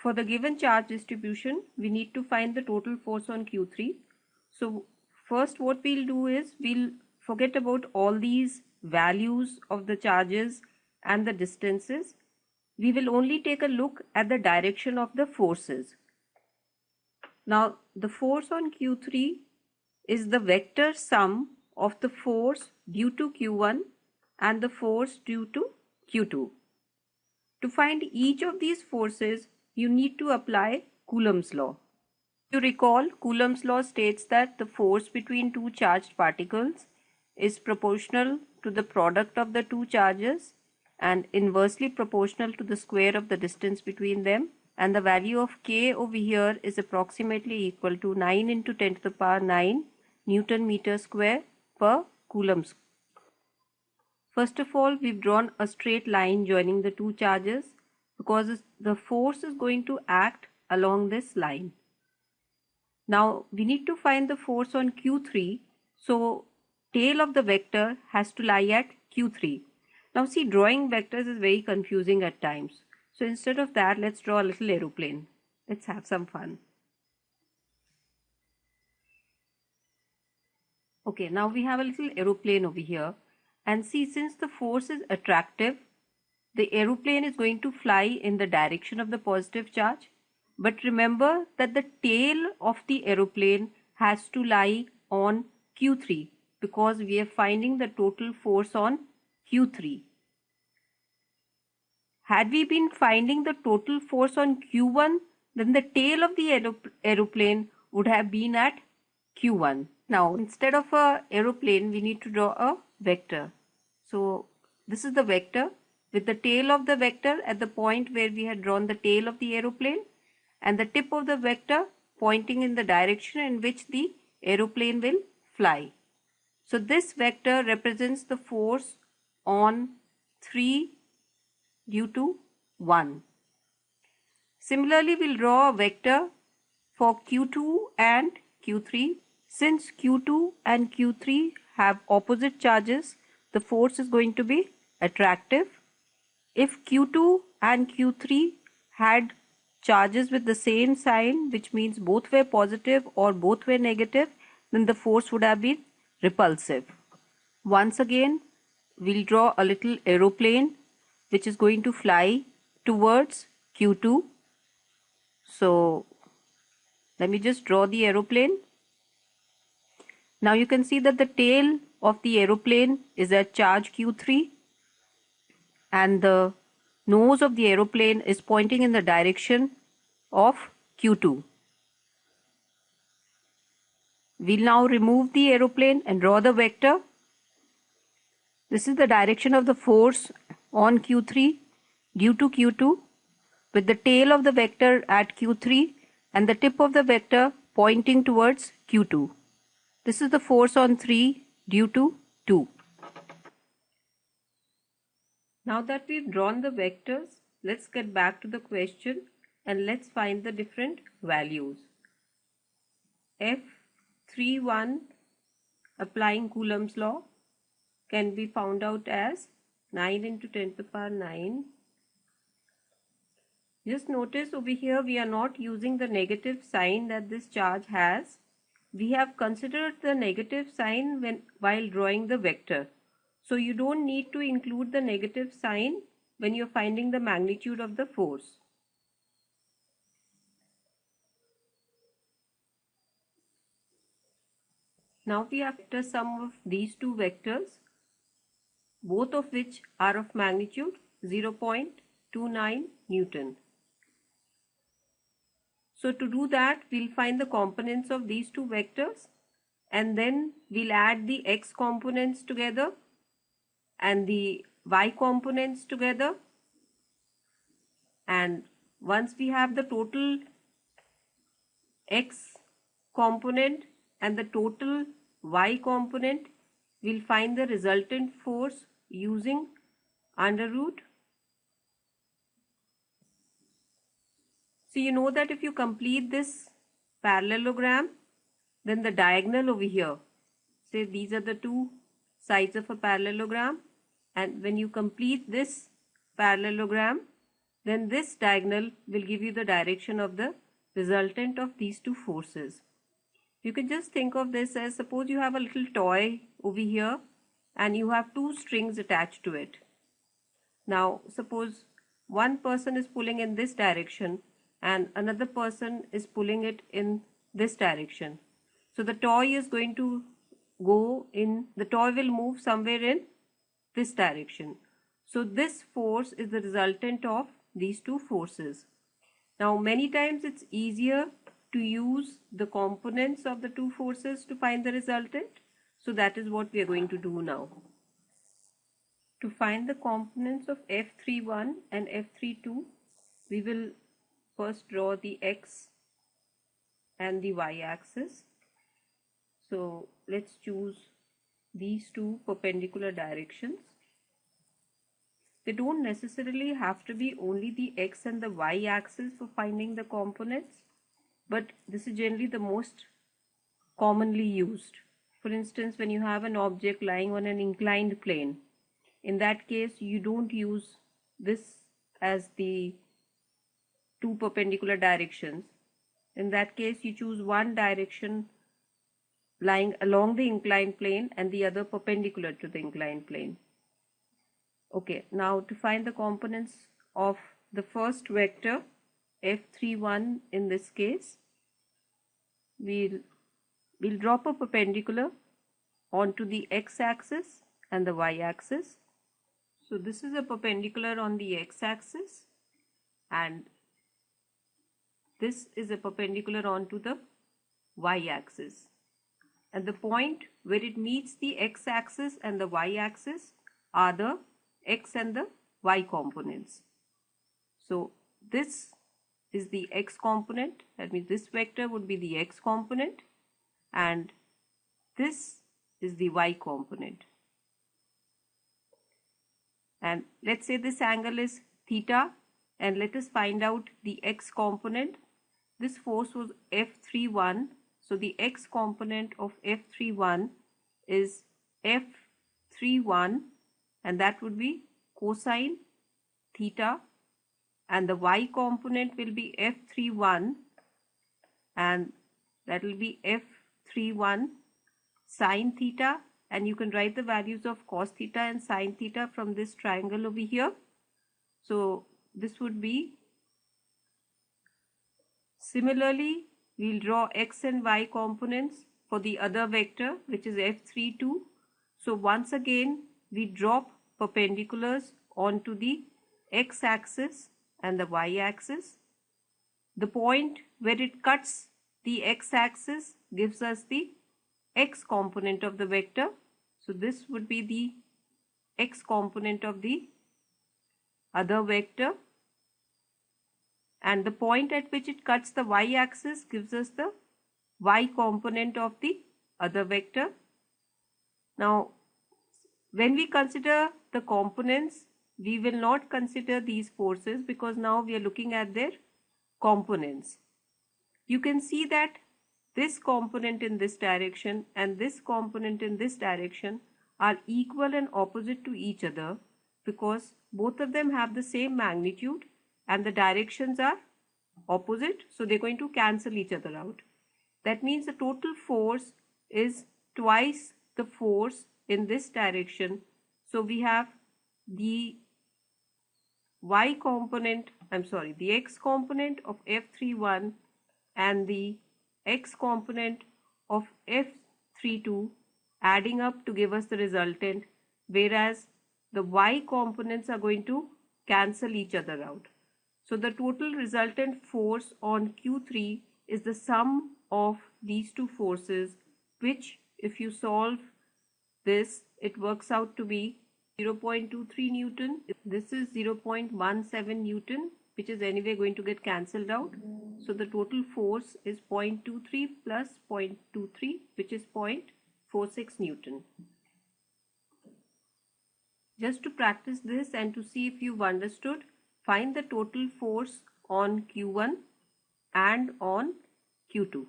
for the given charge distribution, we need to find the total force on Q3. So first what we'll do is we'll forget about all these values of the charges and the distances. We will only take a look at the direction of the forces. Now the force on Q3 is the vector sum of the force due to Q1 and the force due to Q2. To find each of these forces, you need to apply Coulomb's law. If you recall, Coulomb's law states that the force between two charged particles is proportional to the product of the two charges and inversely proportional to the square of the distance between them, and the value of K over here is approximately equal to 9 into 10 to the power 9 Newton meter square per Coulomb. First of all, we've drawn a straight line joining the two charges because the force is going to act along this line. Now we need to find the force on Q3, so tail of the vector has to lie at Q3. Now see, drawing vectors is very confusing at times. So instead of that, let's draw a little aeroplane. Let's have some fun. Okay, now we have a little aeroplane over here, and see, since the force is attractive, the aeroplane is going to fly in the direction of the positive charge. But remember that the tail of the aeroplane has to lie on Q3 because we are finding the total force on Q3. Had we been finding the total force on Q1, then the tail of the aeroplane would have been at Q1. Now, instead of an aeroplane, we need to draw a vector. So, this is the vector with the tail of the vector at the point where we had drawn the tail of the aeroplane, and the tip of the vector pointing in the direction in which the aeroplane will fly. So this vector represents the force on 3 due to 1. Similarly, we'll draw a vector for Q2 and Q3. Since Q2 and Q3 have opposite charges, the force is going to be attractive. If Q2 and Q3 had charges with the same sign, which means both were positive or both were negative, then the force would have been repulsive. Once again, we'll draw a little aeroplane which is going to fly towards Q2. So let me just draw the aeroplane. Now you can see that the tail of the aeroplane is at charge Q3 and the nose of the aeroplane is pointing in the direction of Q2. We'll now remove the aeroplane and draw the vector. This is the direction of the force on Q3 due to Q2 with the tail of the vector at Q3 and the tip of the vector pointing towards Q2. This is the force on 3 due to 2. Now that we've drawn the vectors, let's get back to the question and let's find the different values. F31 applying Coulomb's law can be found out as 9 into 10 to the power 9. Just notice over here we are not using the negative sign that this charge has. We have considered the negative sign while drawing the vector. So you don't need to include the negative sign when you're finding the magnitude of the force. Now we have the sum of these two vectors, both of which are of magnitude 0.29 Newton. So to do that, we'll find the components of these two vectors and then we'll add the x components together and the y components together, and once we have the total x component and the total y component, we'll find the resultant force using under root. So you know that if you complete this parallelogram, then the diagonal over here, say these are the two sides of a parallelogram, and when you complete this parallelogram, then this diagonal will give you the direction of the resultant of these two forces. You can just think of this as, suppose you have a little toy over here and you have two strings attached to it. Now suppose one person is pulling in this direction and another person is pulling it in this direction. So the toy is going to the toy will move somewhere in this direction. So this force is the resultant of these two forces. Now many times it's easier to use the components of the two forces to find the resultant. So that is what we are going to do now. To find the components of F31 and F32, we will first draw the X and the Y axis. So let's choose these two perpendicular directions. They don't necessarily have to be only the X and the Y axis for finding the components, but this is generally the most commonly used. For instance, when you have an object lying on an inclined plane, in that case you don't use this as the two perpendicular directions. In that case you choose one direction lying along the inclined plane and the other perpendicular to the inclined plane. Okay, now to find the components of the first vector F31 in this case, we'll drop a perpendicular onto the x-axis and the y-axis. So this is a perpendicular on the x-axis and this is a perpendicular onto the y-axis. And the point where it meets the x-axis and the y-axis are the x and the y components. So this is the x component, that means this vector would be the x component, and this is the y component. And let's say this angle is theta, and let us find out the x component. This force was F31, so the x component of F31 is F31, and that would be cosine theta, and the y component will be F31 and that will be F31 sine theta, and you can write the values of cos theta and sine theta from this triangle over here. So this would be, similarly we'll draw x and y components for the other vector which is F32. So once again we drop perpendiculars onto the x-axis and the y-axis. The point where it cuts the x-axis gives us the x component of the vector. So this would be the x component of the other vector, and the point at which it cuts the y-axis gives us the y component of the other vector. Now when we consider the components, we will not consider these forces because now we are looking at their components. You can see that this component in this direction and this component in this direction are equal and opposite to each other because both of them have the same magnitude and the directions are opposite, so they're going to cancel each other out. That means the total force is twice the force in this direction. So we have the y component, the x component of F31 and the x component of F32 adding up to give us the resultant, whereas the y components are going to cancel each other out. So the total resultant force on Q3 is the sum of these two forces, which if you solve this, it works out to be 0.23 Newton. This is 0.17 Newton, which is anyway going to get cancelled out. So the total force is 0.23 plus 0.23, which is 0.46 Newton. Just to practice this and to see if you've understood, find the total force on Q1 and on Q2.